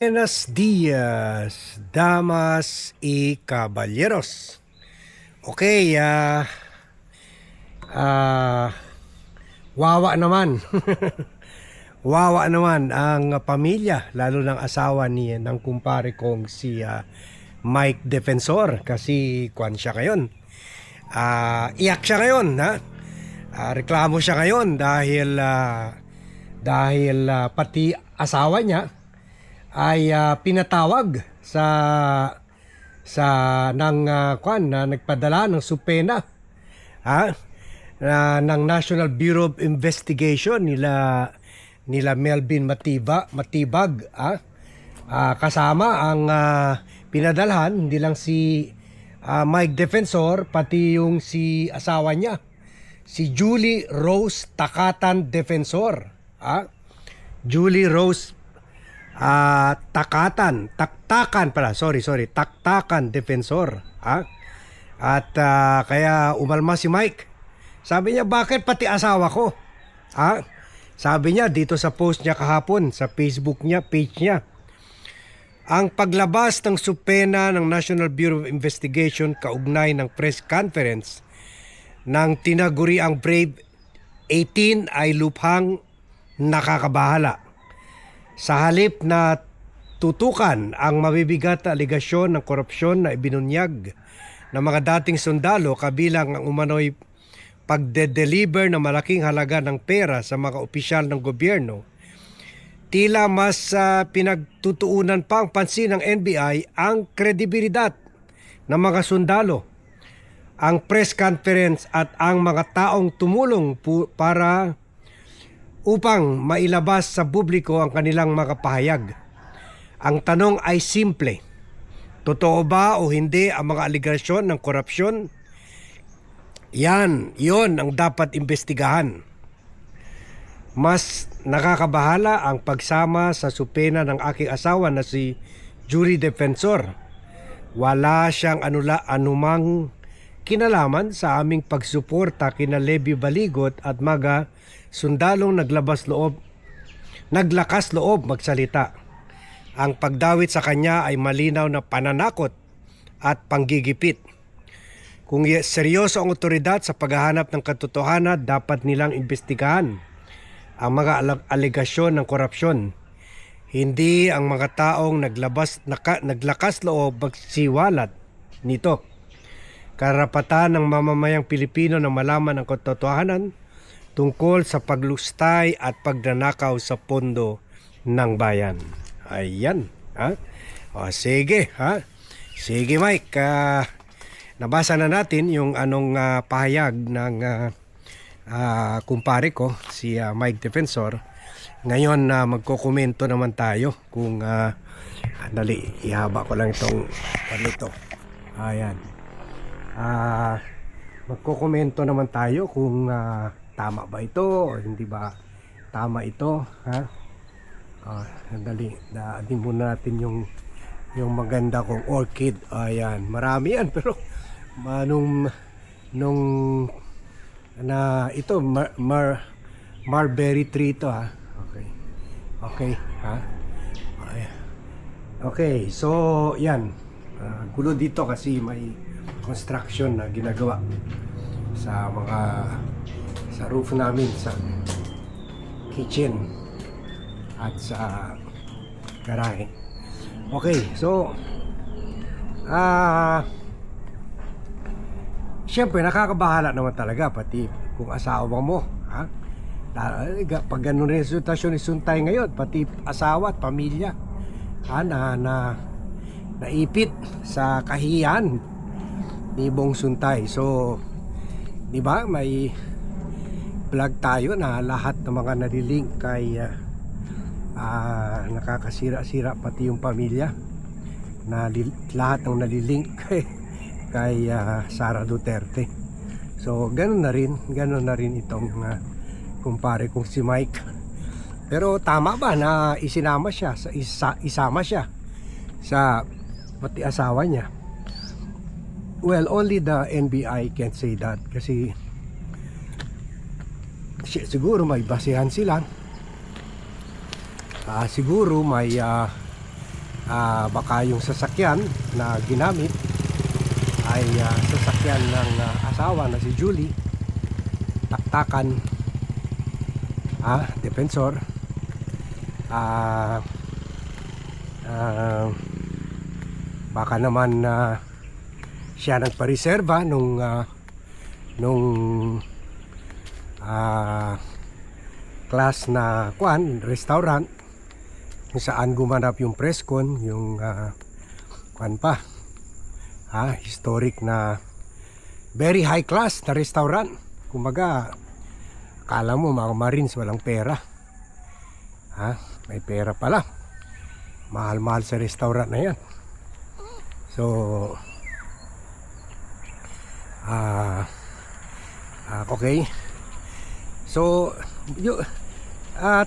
Buenos dias, damas y caballeros. Okay, ah, wawa naman. Wawa naman ang pamilya, lalo ng asawa ng kumpare kong si Mike Defensor kasi kwan siya ngayon. Iyak siya ngayon, ha? Reklamo siya ngayon dahil pati asawa niya ay pinatawag sa kwan na nagpadala ng supena, ha, ng National Bureau of Investigation nila Melvin Matibag, kasama ang pinadalhan hindi lang si Mike Defensor, pati yung si asawa niya, si Julie Rose Takatan Defensor, Julie Rose Taktakan Defensor, at kaya umalma si Mike. Sabi niya, bakit pati asawa ko? Sabi niya dito sa post niya kahapon sa Facebook niya, page niya, ang paglabas ng supena ng National Bureau of Investigation kaugnay ng press conference ng tinaguriang Brave 18 ay lubhang nakakabahala. Sa halip na tutukan ang mabibigat na aligasyon ng korupsyon na ibinunyag ng mga dating sundalo kabilang ang umano'y pagde-deliver ng malaking halaga ng pera sa mga opisyal ng gobyerno, tila mas pinagtutuunan pa ang pansin ng NBI ang kredibilidad ng mga sundalo, ang press conference at ang mga taong tumulong upang mailabas sa publiko ang kanilang mga pahayag. Ang tanong ay simple: totoo ba o hindi ang mga aligasyon ng korupsyon? Yon ang dapat imbestigahan. Mas nakakabahala ang pagsama sa supena ng aking asawa na si Julie Defensor. Wala siyang anumang kinalaman sa aming pagsuporta kina Levy Baligot at mga sundalong naglakas loob magsalita. Ang pagdawit sa kanya ay malinaw na pananakot at panggigipit. Kung seryoso ang otoridad sa paghahanap ng katotohanan, dapat nilang imbestigahan ang mga aligasyon ng korupsyon. Hindi ang mga taong naglakas loob magsiwalat nito. Karapatan ng mamamayang Pilipino na malaman ang katotohanan tungkol sa paglustay at pagnanakaw sa pondo ng bayan. Ayan, sige, Sige, Mike, nabasa na natin yung pahayag ng kumpare ko, si Mike Defensor. Ngayon, magkokomento naman tayo kung ihaba ko lang itong ganito. Ayan. Magkokomento naman tayo kung tama ba ito o hindi ba tama ito, daanin muna natin yung maganda kong orchid. Ayan, marami yan, pero ito mulberry tree ito, okay, okay, so yan, gulo dito kasi may construction na ginagawa sa roof namin, sa kitchen at sa garahe. Okay, so siyempre nakakabahala naman talaga, pati kung asawa mo, pag ganun rin sitwasyon ni Suntay ngayon, pati asawa at pamilya na naipit sa kahiyan ni Bong Suntay. So, di ba, may vlog tayo na lahat ng mga nalilink kay nakakasira-sira, pati yung pamilya na lahat ng nalilink kay Sara Duterte. So ganun na rin itong kumpare kong si Mike. Pero tama ba na isama siya sa pati asawa niya? Well, only the NBI can say that, kasi siguro may basehan sila, siguro may baka yung sasakyan na ginamit ay sasakyan ng asawa na si Julie. Taktakan, defensor. Baka naman siya nagpareserba nung class na restaurant kung saan gumanap yung presscon, yung historic na very high class na restaurant. Kumbaga, akala mo mga Marines walang pera. May pera pala. Mahal-mahal sa restaurant na yan. So, okay. So,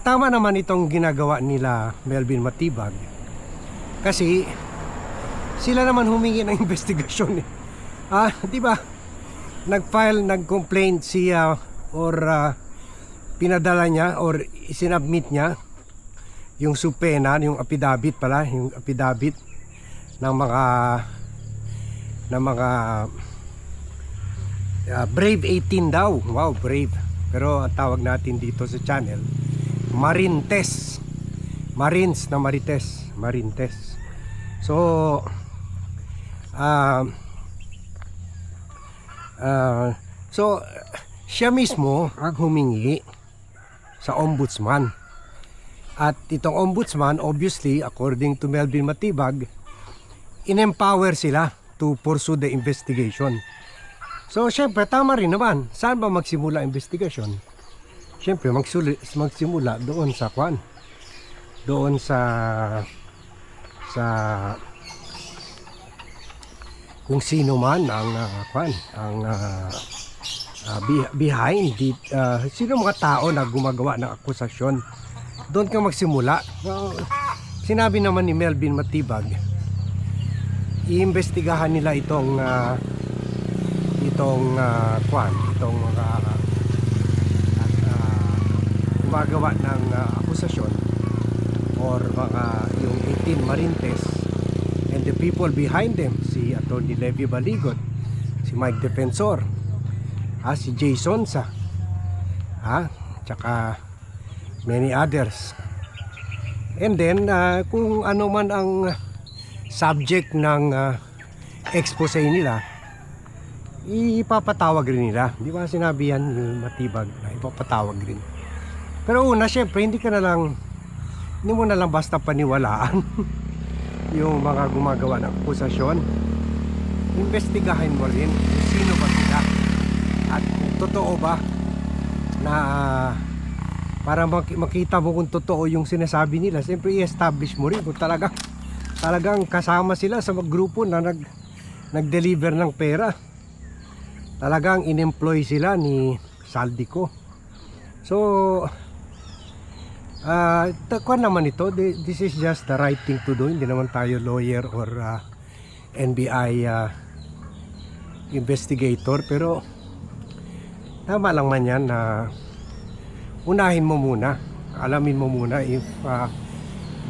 tama naman itong ginagawa nila Melvin Matibag. Kasi, sila naman humingi ng investigasyon eh. Di ba? Nag-complaint siya or pinadala niya or isinabmit niya yung subpena, yung affidavit pala, yung affidavit ng mga Brave 18 daw. Wow, Brave. Pero ang tawag natin dito sa channel, Marintes. Marines na Marites. Marintes. So, siya mismo ang humingi sa ombudsman. At itong ombudsman, obviously, according to Melvin Matibag, in-empower sila to pursue the investigation. So, syempre, tama rin naman. Saan ba magsimula investigation? Syempre, magsimula doon sa kwan. Doon sa kung sino man ang behind sino mga tao na gumagawa ng akusasyon. Doon ka magsimula. Sinabi naman ni Melvin Matibag, iimbestigahan nila itong mga gumagawa ng akusasyon or mga yung 18 Marintes and the people behind them, si Atty. Levy Baligot, si Mike Defensor, si Jason Sa, tsaka many others. And then kung ano man ang subject ng expose nila, ipapatawag rin nila. Di ba sinabi yan ni Matibag na ipapatawag rin. Pero una, syempre, hindi mo na lang basta paniwalaan yung mga gumagawa ng akusasyon. Investigahin mo rin kung sino ba sila at kung totoo ba na para makita mo kung totoo yung sinasabi nila. Siyempre, i-establish mo rin kung talagang kasama sila sa grupo na nag-deliver ng pera. Talagang in-employ sila ni Saldico. So, kwan naman ito, this is just the right thing to do. Hindi naman tayo lawyer or NBI investigator, pero tama lang man yan na unahin mo muna, alamin mo muna if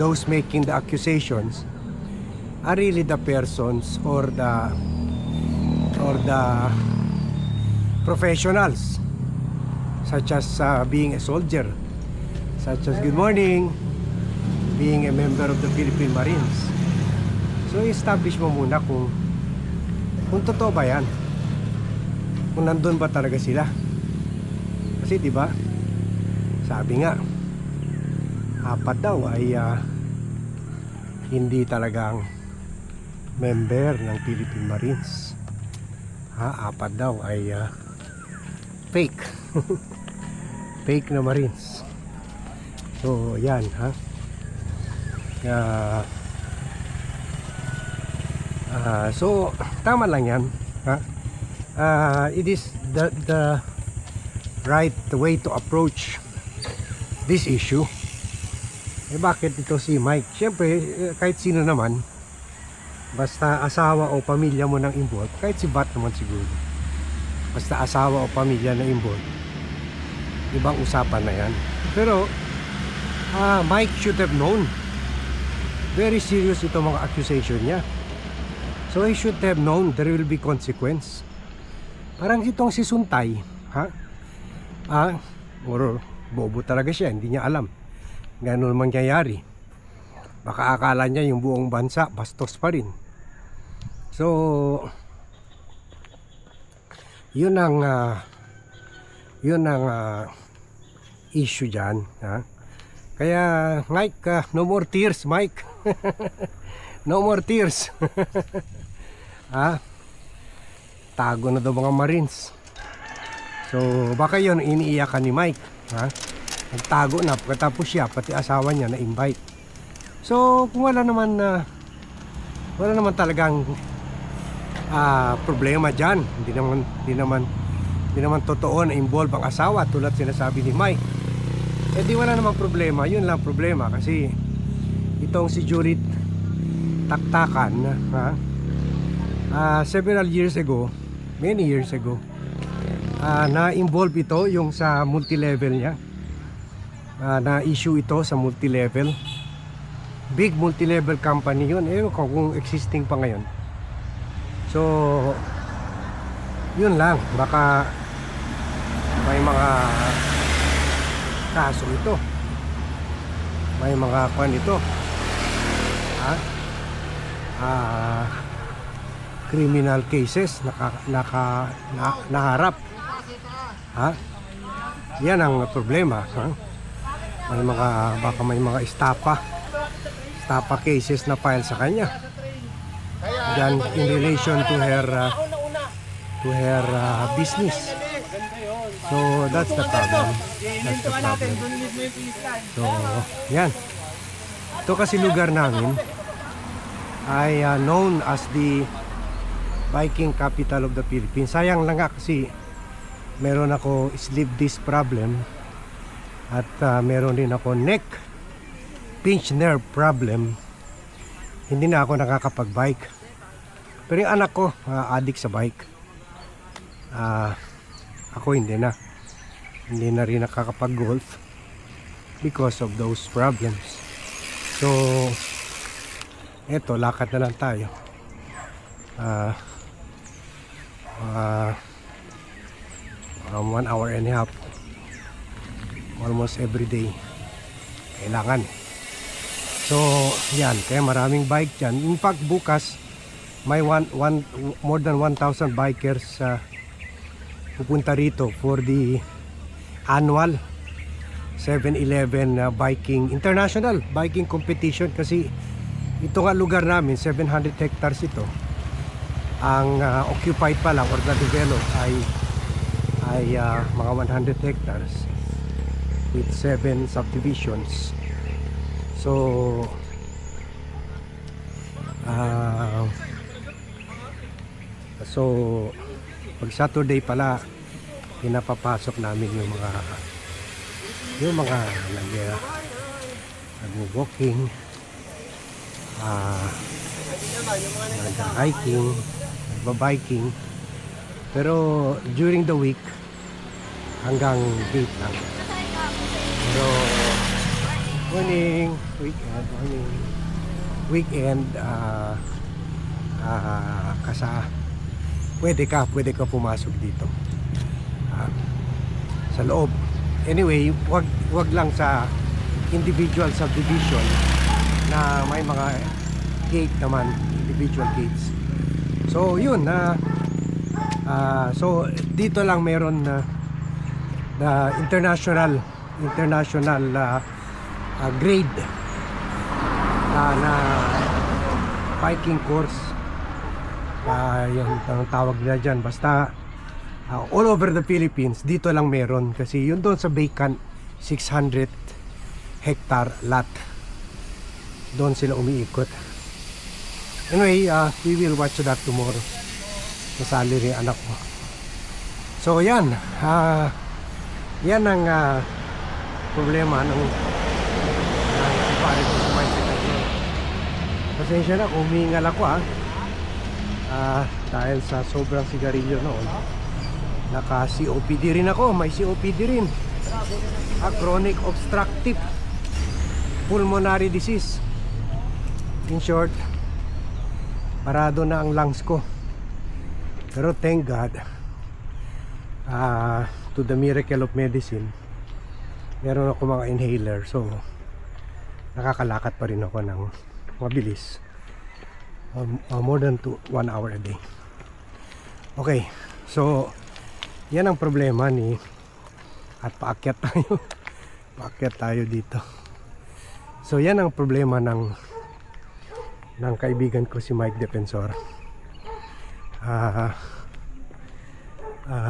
those making the accusations are really the persons or the professionals, such as being a soldier, such as good morning, being a member of the Philippine Marines. So establish mo muna kung totoo ba yan, kung nandun ba talaga sila. Kasi di ba sabi nga, 4 daw ay hindi talagang member ng Philippine Marines. 4 daw ay fake. Fake na Marines. So yan, so tama lang yan, it is the right way to approach this issue. Bakit ito si Mike? Siyempre, kahit sino naman, basta asawa o pamilya mo nang involved, kahit si Bat naman siguro, basta asawa o pamilya na involved, ibang usapan na yan. Pero Mike should have known very serious ito mga accusation niya. So he should have known there will be consequence. Parang itong si Suntay, ha? Or bobo talaga siya, hindi niya alam. Ganun mangyayari. Baka akala niya yung buong bansa bastos pa rin. So yun ang issue dyan, ha? Kaya Mike, no more tears Mike. No more tears. Ha? Tago na daw mga Marines. So baka yun iniiyakan ni Mike, ha? Nagtago na pagkatapos siya pati asawa niya na invite. So kung wala naman talagang problema dyan, hindi naman totoo na involve ang asawa tulad sinasabi ni Mike, di wala namang problema. Yun lang problema kasi itong si Judith Taktakan, several years ago, many years ago, na-involve ito yung sa multi-level niya, na-issue ito sa multi-level, big multi-level company yun. Ewan ko kung existing pa ngayon. So yun lang, baka may mga kaso ito, may mga kwan ito, criminal cases naharap, yan ang problema, may mga, baka may mga estafa cases na file sa kanya dyan in relation to her business. So that's the problem. So yan, ito kasi lugar namin ay known as the biking capital of the Philippines. Sayang lang nga kasi meron ako sleep disc problem at meron din ako neck pinch nerve problem. Hindi na ako nakakapag-bike. Pero yung anak ko addict sa bike. Ako hindi na rin nakakapag-golf because of those problems. So eto, lakad na lang tayo. Around 1 hour and a half almost every day kailangan. So yan, kaya maraming bike dyan. In fact bukas may more than 1,000 bikers pupunta rito for the annual 7-Eleven international biking competition. Kasi ito nga lugar namin, 700 hectares ito. Ang occupied pa lang or na-develop ay mga 100 hectares with 7 subdivisions. So pag Saturday pala pinapapasok namin yung mga nag-walking, nag-hiking, nagba-biking. Pero during the week hanggang gate lang. Pero weekend pwede ka pumasok dito sa loob. Anyway, wag lang sa individual subdivision na may mga gate naman, individual gates. So yun, so dito lang meron na international grade na biking course. Yung tawag nila dyan, basta all over the Philippines dito lang meron, kasi yun doon sa vacant 600 hectare lot, doon sila umiikot. Anyway, we will watch that tomorrow. Nasali rin anak ko. So yan, yan ang problema ng pare ko sa bicycle. Pasensya na kung humingal ako dahil sa sobrang sigarilyo noon. Naka COPD rin ako, may COPD rin. Chronic obstructive pulmonary disease. In short, parado na ang lungs ko. Pero thank God, to the miracle of medicine, meron ako mga inhaler. So nakakalakad pa rin ako ng mabilis, more than 1 hour a day. Okay, so yan ang problema ni, at paakyat tayo paakyat tayo dito. So yan ang problema ng kaibigan ko si Mike Defensor.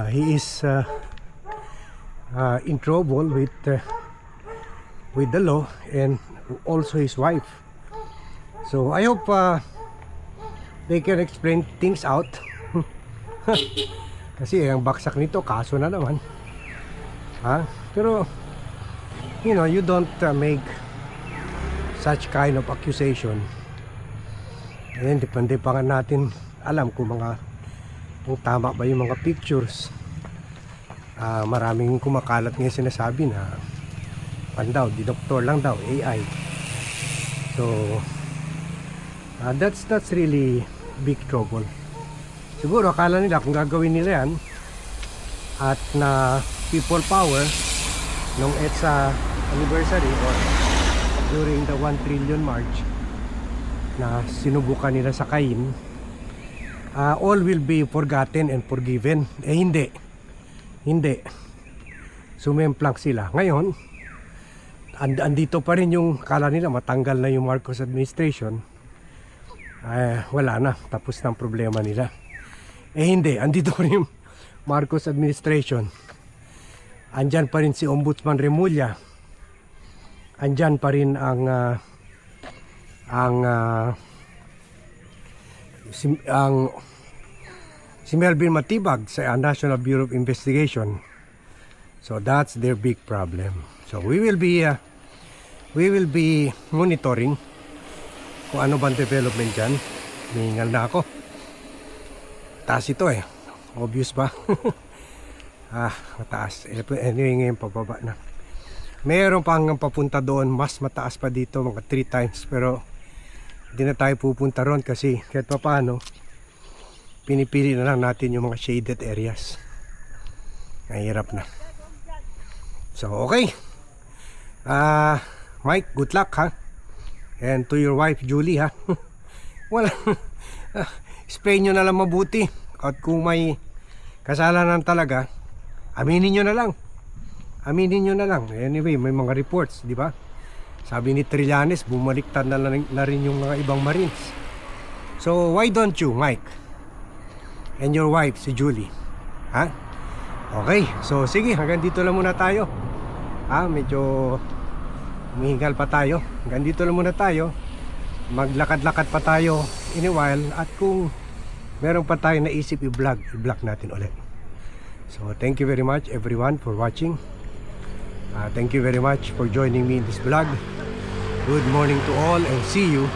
He is in trouble with the law and also his wife. So I hope they can explain things out. Kasi ang baksak nito, kaso na naman. Pero you know, you don't make such kind of accusation. And depende pa nga natin alam kung tama ba yung mga pictures. Maraming kumakalat nga sinasabi na daw, di doktor lang daw, AI. So that's really big trouble. Siguro akala nila kung gagawin nila yan at na people power nung EDSA anniversary or during the 1 trillion march na sinubukan nila sakayin, all will be forgotten and forgiven. Hindi sumemplang sila. Ngayon andito pa rin yung kala nila matanggal na yung Marcos administration. Wala na, tapos na ang problema nila. Hindi, andito pa rin yung Marcos administration. Andyan pa rin si Ombudsman Remulla. Andyan pa rin si Melvin Matibag sa National Bureau of Investigation. So that's their big problem. So we will be monitoring kung ano bang development dyan. Hihingal na ako. Taas ito obvious ba? Mataas. Anyway, ngayon pababa na. Meron pang papunta doon, mas mataas pa dito, mga 3 times. Pero hindi na tayo pupunta ron kasi kahit pa paano, pinipili na lang natin yung mga shaded areas. Mahirap na. So okay, Mike, good luck ha. And to your wife Julie ha. Wala, spray nyo na lang mabuti. At kung may kasalanan talaga, aminin nyo na lang. Anyway, may mga reports, di ba? Sabi ni Trillanes, bumaliktad na rin yung mga ibang Marines. So why don't you, Mike, and your wife si Julie, Okay, so sige, hanggang dito lang muna tayo. Medyo humihingal pa tayo. Hanggang dito lang muna tayo. Maglakad-lakad pa tayo in a while. At kung meron pa tayo naisip i-vlog natin ulit. So thank you very much everyone for watching. Thank you very much for joining me in this vlog. Good morning to all and see you